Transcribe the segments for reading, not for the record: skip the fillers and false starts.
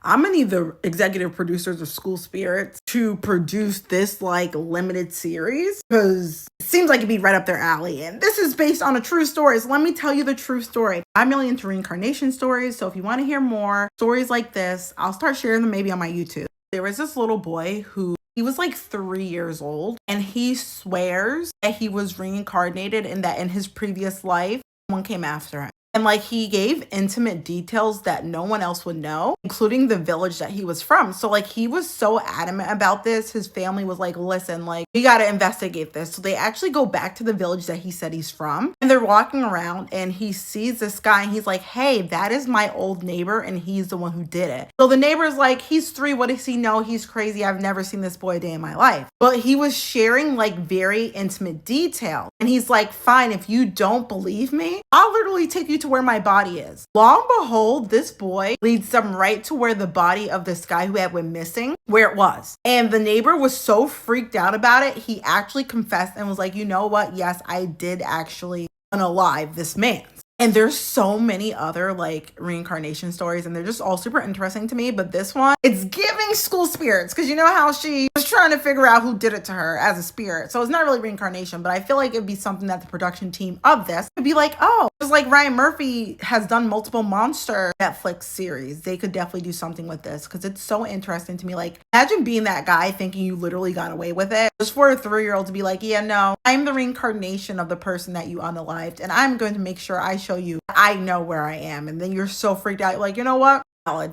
I'm gonna need the executive producers of School Spirits to produce this like limited series because it seems like it'd be right up their alley. And this is based on a true story. So let me tell you the true story. I'm really into reincarnation stories. So if you want to hear more stories like this, I'll start sharing them maybe on my YouTube. There was this little boy who he was like 3 years old and he swears that he was reincarnated and that in his previous life, someone came after him. And like he gave intimate details that no one else would know, including the village that he was from. So like he was so adamant about this. His family was like, listen, like we got to investigate this. So they actually go back to the village that he said he's from. And they're walking around and he sees this guy and he's like, hey, that is my old neighbor and he's the one who did it. So the neighbor's like, he's 3. What does he know? He's crazy. I've never seen this boy a day in my life. But he was sharing like very intimate detail. And he's like, fine, if you don't believe me, I'll literally take you to where my body is. Long behold, this boy leads them right to where the body of this guy who had went missing, where it was. And the neighbor was so freaked out about it, he actually confessed and was like, you know what? Yes, I did actually unalive this man. And there's so many other like reincarnation stories and they're just all super interesting to me. But this one, it's giving School Spirits because you know how she was trying to figure out who did it to her as a spirit. So it's not really reincarnation, but I feel like it'd be something that the production team of this would be like, oh, just like Ryan Murphy has done multiple monster Netflix series. They could definitely do something with this because it's so interesting to me. Like imagine being that guy thinking you literally got away with it. Just for a 3-year-old to be like, yeah, no, I'm the reincarnation of the person that you unalived and I'm going to make sure I show you I know where I am. And then you're so freaked out. You're like, you know what? Valid.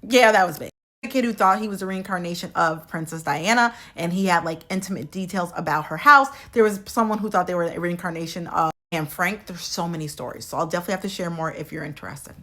Yeah, that was me. The kid who thought he was a reincarnation of Princess Diana and he had like intimate details about her house. There was someone who thought they were a reincarnation of Anne Frank. There's so many stories. So I'll definitely have to share more if you're interested.